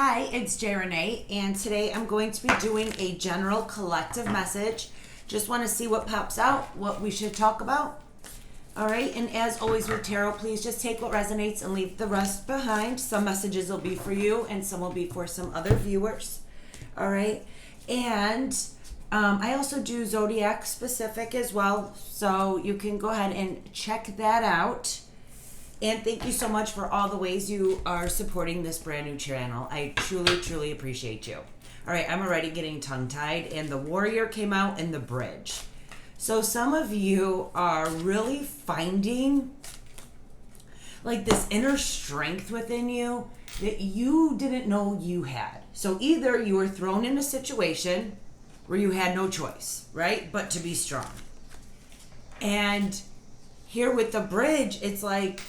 Hi, it's Renee, and today I'm going to be doing a general collective message. Just want to see what pops out, what we should talk about. All right, and as always with tarot, please just take what resonates and leave the rest behind. Some messages will be for you, and some will be for some other viewers. All right, and I also do zodiac specific as well, so you can go ahead and check that out. And thank you so much for all the ways you are supporting this brand new channel. I truly, truly appreciate you. All right, I'm already getting tongue-tied, and the warrior came out in the bridge. So some of you are really finding like this inner strength within you that you didn't know you had. So either you were thrown in a situation where you had no choice, right? But to be strong. And here with the bridge, it's like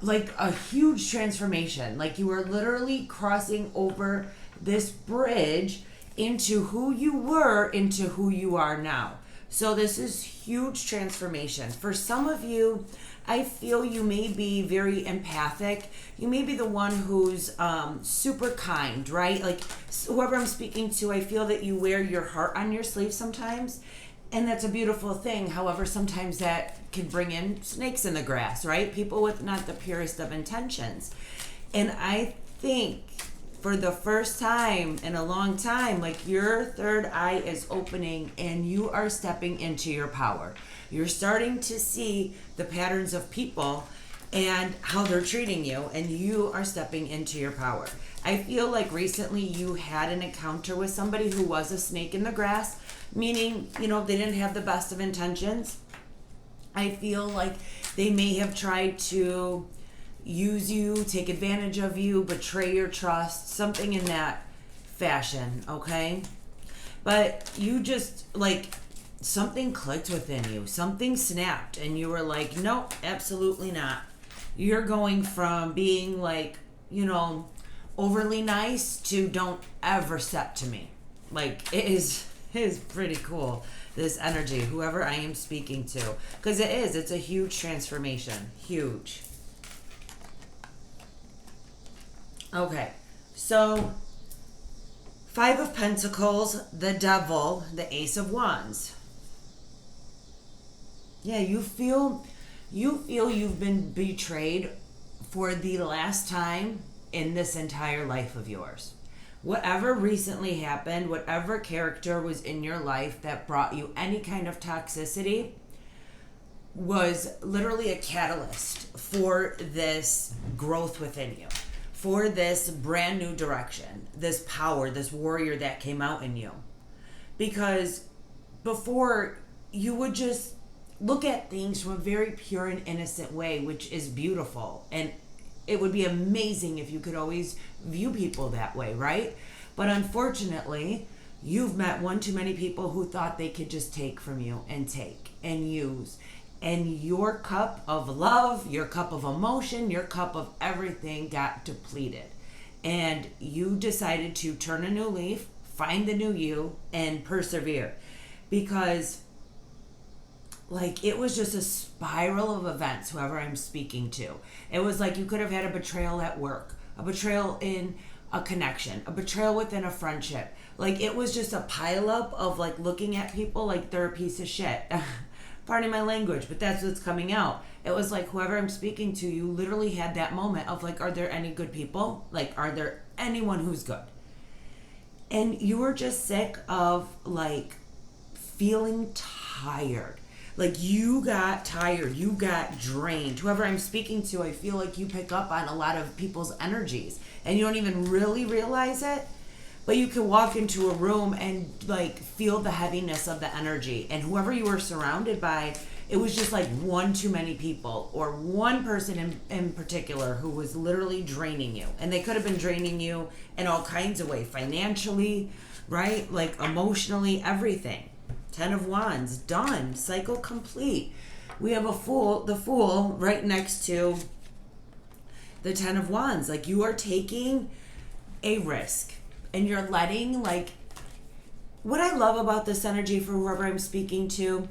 a huge transformation. Like you are literally crossing over this bridge into who you were, into who you are now. So this is huge transformation. For some of you, I feel you may be very empathic. You may be the one who's super kind, right? Like whoever I'm speaking to, I feel that you wear your heart on your sleeve sometimes. And that's a beautiful thing. However, sometimes that can bring in snakes in the grass, right? People with not the purest of intentions. And I think for the first time in a long time, like your third eye is opening and you are stepping into your power. You're starting to see the patterns of people and how they're treating you, and you are stepping into your power. I feel like recently you had an encounter with somebody who was a snake in the grass, meaning, they didn't have the best of intentions. I feel like they may have tried to use you, take advantage of you, betray your trust, something in that fashion, okay? But you just, something clicked within you. Something snapped, and you were like, nope, absolutely not. You're going from being overly nice to don't ever step to me. It is pretty cool, this energy, whoever I am speaking to. Because it's a huge transformation. Huge. Okay, so 5 of Pentacles, the Devil, the Ace of Wands. Yeah, you feel you've been betrayed for the last time in this entire life of yours. Whatever recently happened, whatever character was in your life that brought you any kind of toxicity was literally a catalyst for this growth within you, for this brand new direction, this power, this warrior that came out in you. Because before, you would just look at things from a very pure and innocent way, which is beautiful. And it would be amazing if you could always view people that way, right? But unfortunately, you've met one too many people who thought they could just take from you and take and use. And your cup of love, your cup of emotion, your cup of everything got depleted. And you decided to turn a new leaf, find the new you, and persevere. Because it was just a spiral of events, whoever I'm speaking to. It was like you could have had a betrayal at work, a betrayal in a connection, a betrayal within a friendship. It was just a pileup of looking at people like they're a piece of shit. Pardon my language, but that's what's coming out. It was like whoever I'm speaking to, you literally had that moment of are there any good people? Are there anyone who's good? And you were just sick of feeling tired. You got tired, you got drained. Whoever I'm speaking to, I feel like you pick up on a lot of people's energies and you don't even really realize it, but you can walk into a room and feel the heaviness of the energy. And whoever you were surrounded by, it was just one too many people or one person in particular who was literally draining you. And they could have been draining you in all kinds of ways, financially, right? Emotionally, everything. 10 of Wands, done, cycle complete. We have the Fool right next to the 10 of Wands. You are taking a risk and you're letting, what I love about this energy for whoever I'm speaking to,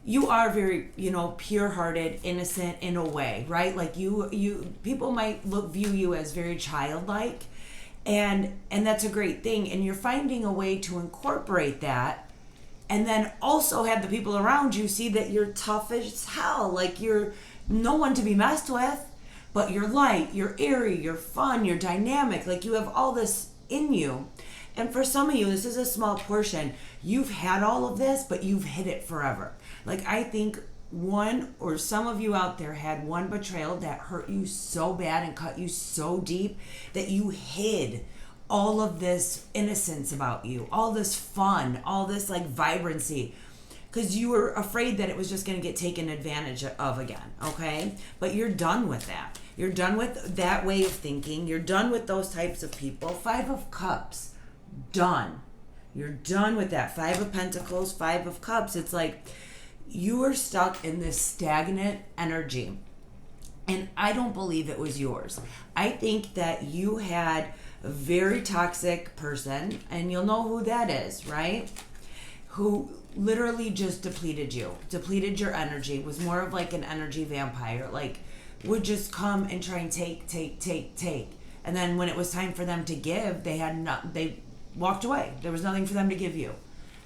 you are very, pure-hearted, innocent in a way, right? You people might view you as very childlike. And that's a great thing. And you're finding a way to incorporate that, and then also have the people around you see that you're tough as hell. Like, you're no one to be messed with, but you're light, you're airy, you're fun, you're dynamic. Like, you have all this in you. And for some of you, this is a small portion. You've had all of this, but you've hid it forever. Like, I think one or some of you out there had one betrayal that hurt you so bad and cut you so deep that you hid all of this innocence about you, all this fun, all this like vibrancy, because you were afraid that it was just going to get taken advantage of again, okay? But you're done with that. You're done with that way of thinking. You're done with those types of people. 5 of Cups, done. You're done with that. 5 of Pentacles, 5 of Cups. It's like you were stuck in this stagnant energy. And I don't believe it was yours. I think that you had a very toxic person, and you'll know who that is, right? Who literally just depleted you, depleted your energy, was more of like an energy vampire, like would just come and try and take. And then when it was time for them to give, they walked away. There was nothing for them to give you.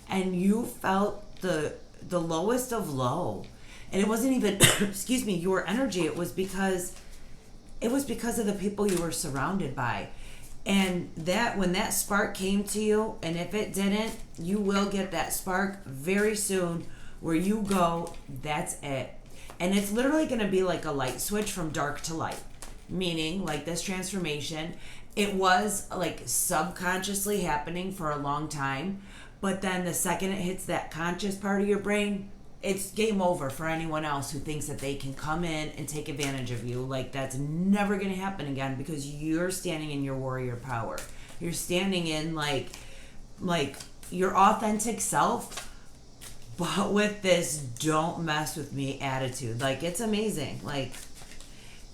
And you felt the lowest of low. And it wasn't even, excuse me, your energy. It was because of the people you were surrounded by. And that when that spark came to you, and if it didn't, you will get that spark very soon where you go, that's it. And it's literally going to be like a light switch from dark to light. Meaning, like this transformation, it was like subconsciously happening for a long time. But then the second it hits that conscious part of your brain, it's game over for anyone else who thinks that they can come in and take advantage of you. Like, that's never going to happen again, because you're standing in your warrior power. You're standing in like your authentic self, but with this don't mess with me attitude. Like, it's amazing. Like,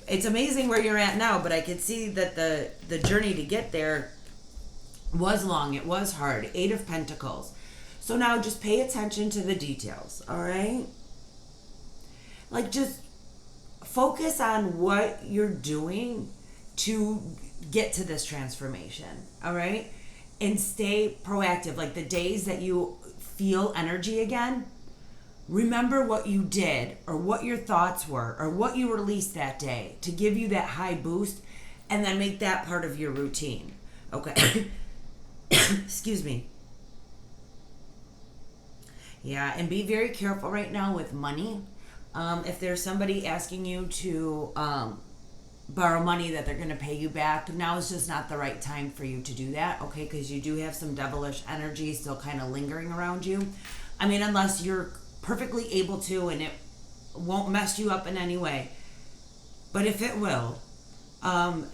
it's amazing where you're at now, but I could see that the journey to get there was long. It was hard. 8 of Pentacles. So now just pay attention to the details, all right? Like, just focus on what you're doing to get to this transformation, all right? And stay proactive. Like, the days that you feel energy again, remember what you did or what your thoughts were or what you released that day to give you that high boost, and then make that part of your routine, okay? Excuse me. Yeah, and be very careful right now with money. If there's somebody asking you to borrow money that they're going to pay you back, now is just not the right time for you to do that, okay? Because you do have some devilish energy still kind of lingering around you. I mean, unless you're perfectly able to and it won't mess you up in any way. But if it will,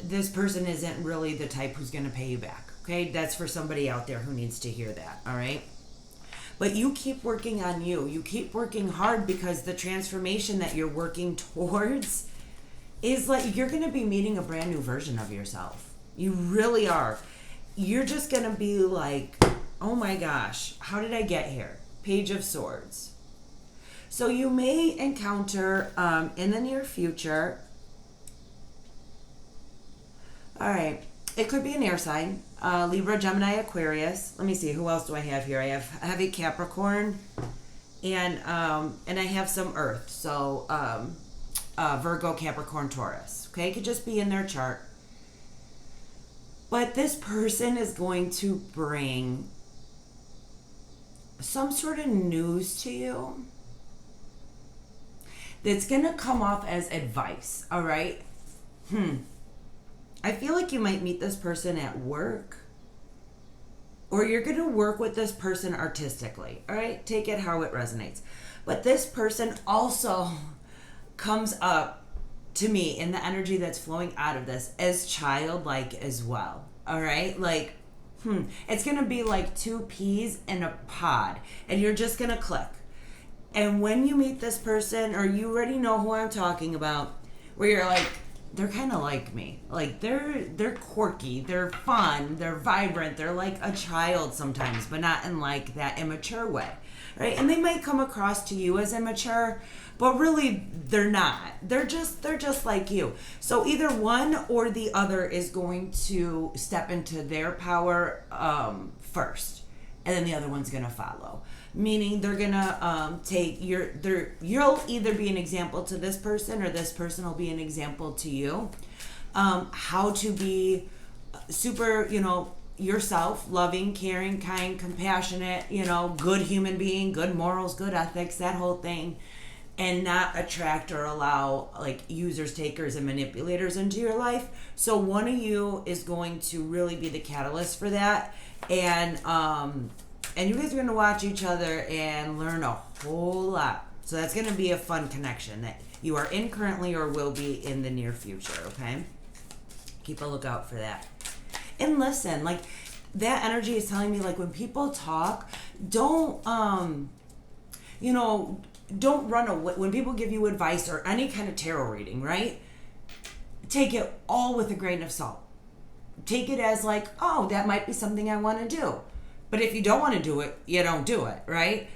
this person isn't really the type who's going to pay you back, okay? That's for somebody out there who needs to hear that, all right? But you keep working on you. You keep working hard, because the transformation that you're working towards is like you're going to be meeting a brand new version of yourself. You really are. You're just going to be like, oh my gosh, how did I get here? Page of Swords. So you may encounter in the near future, all right, it could be an air sign. Libra, Gemini, Aquarius. Let me see, who else do I have here? I have heavy Capricorn, and I have some Earth. So Virgo, Capricorn, Taurus. Okay, it could just be in their chart. But this person is going to bring some sort of news to you that's going to come off as advice, all right? I feel like you might meet this person at work, or you're going to work with this person artistically, all right? Take it how it resonates. But this person also comes up to me in the energy that's flowing out of this as childlike as well, all right? Like, it's going to be like 2 peas in a pod, and you're just going to click. And when you meet this person, or you already know who I'm talking about, where you're like, they're kind of like me. Like they're quirky, they're fun, they're vibrant, they're like a child sometimes, but not in like that immature way, right? And they might come across to you as immature, but really they're not. They're just like you. So either one or the other is going to step into their power first, and then the other one's gonna follow. Meaning they're gonna you'll either be an example to this person, or this person will be an example to you. How to be super, yourself, loving, caring, kind, compassionate, good human being, good morals, good ethics, that whole thing, and not attract or allow like users, takers, and manipulators into your life. So one of you is going to really be the catalyst for that, and you guys are going to watch each other and learn a whole lot. So that's going to be a fun connection that you are in currently or will be in the near future, okay? Keep a lookout for that. And listen, like, that energy is telling me, like, when people talk, don't run away. When people give you advice or any kind of tarot reading, right? Take it all with a grain of salt. Take it as like, oh, that might be something I want to do. But if you don't want to do it, you don't do it, right?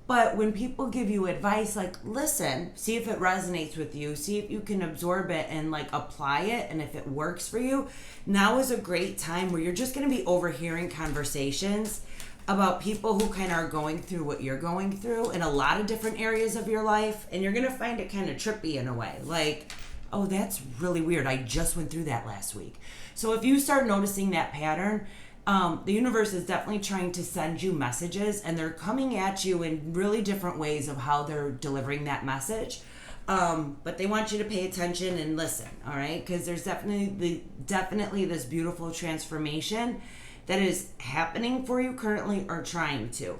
But when people give you advice, like, listen, see if it resonates with you, see if you can absorb it and like apply it, and if it works for you. Now is a great time where you're just going to be overhearing conversations about people who kind of are going through what you're going through in a lot of different areas of your life, and you're going to find it kind of trippy in a way. Like, oh, that's really weird. I just went through that last week. So if you start noticing that pattern, the universe is definitely trying to send you messages, and they're coming at you in really different ways of how they're delivering that message. But they want you to pay attention and listen, all right? Because there's definitely this beautiful transformation that is happening for you currently, or trying to.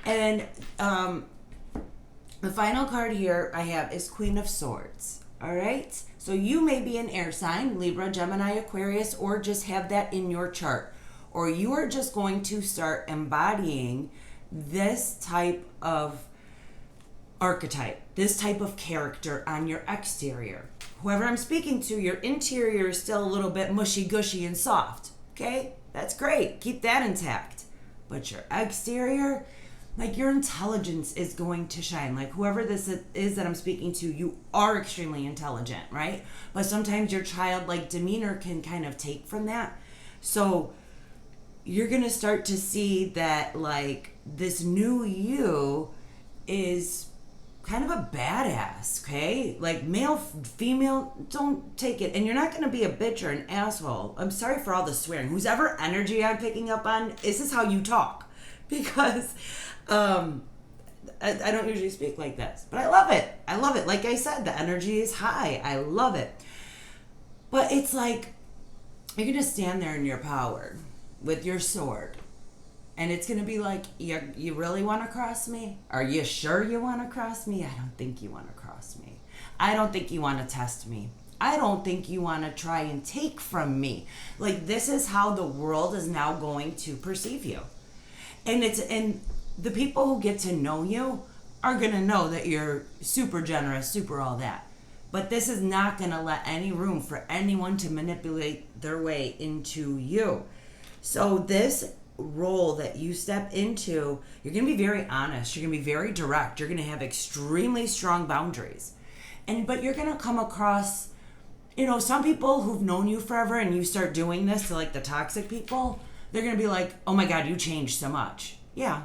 And the final card here I have is Queen of Swords, all right? So you may be an air sign, Libra, Gemini, Aquarius, or just have that in your chart. Or you are just going to start embodying this type of archetype, this type of character on your exterior. Whoever I'm speaking to, your interior is still a little bit mushy, gushy, and soft. Okay? That's great. Keep that intact. But your exterior, like, your intelligence is going to shine. Like, whoever this is that I'm speaking to, you are extremely intelligent, right? But sometimes your childlike demeanor can kind of take from that. So you're going to start to see that, like, this new you is kind of a badass, okay? Like, male, female, don't take it. And you're not going to be a bitch or an asshole. I'm sorry for all the swearing. Whoever energy I'm picking up on, this is how you talk. Because I don't usually speak like this. But I love it. I love it. Like I said, the energy is high. I love it. But it's like, you're going to stand there in your power with your sword, and it's going to be like, you really want to cross me? Are you sure you want to cross me? I don't think you want to cross me. I don't think you want to test me. I don't think you want to try and take from me. Like, this is how the world is now going to perceive you. And the people who get to know you are going to know that you're super generous, super all that. But this is not going to let any room for anyone to manipulate their way into you. So this role that you step into, you're going to be very honest. You're going to be very direct. You're going to have extremely strong boundaries. But you're going to come across, some people who've known you forever, and you start doing this to, like, the toxic people, they're going to be like, oh my God, you changed so much. Yeah.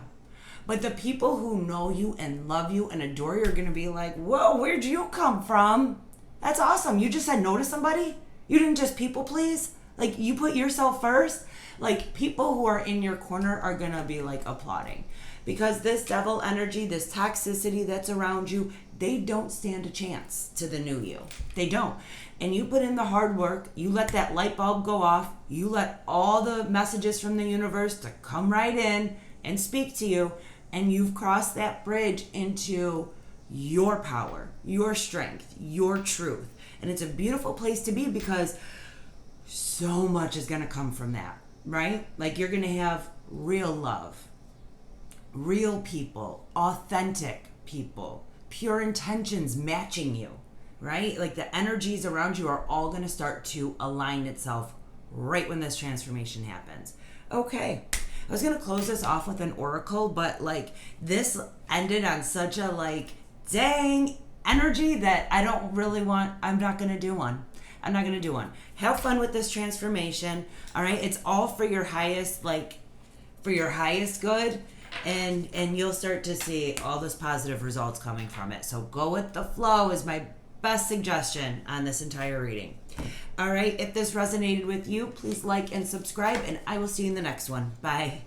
But the people who know you and love you and adore you are going to be like, whoa, where'd you come from? That's awesome. You just said no to somebody? You didn't just people please? Like, you put yourself first? Like, people who are in your corner are going to be, like, applauding. Because this devil energy, this toxicity that's around you, they don't stand a chance to the new you. They don't. And you put in the hard work. You let that light bulb go off. You let all the messages from the universe to come right in and speak to you. And you've crossed that bridge into your power, your strength, your truth. And it's a beautiful place to be, because so much is going to come from that, right? Like, you're going to have real love, real people, authentic people, pure intentions matching you, right? Like the energies around you are all going to start to align itself right when this transformation happens. Okay. I was going to close this off with an oracle, but like this ended on such a like dang energy that I don't really want, I'm not going to do one. I'm not going to do one. Have fun with this transformation. All right. It's all for your highest, like for your highest good. And you'll start to see all those positive results coming from it. So go with the flow is my best suggestion on this entire reading. All right. If this resonated with you, please like and subscribe, and I will see you in the next one. Bye.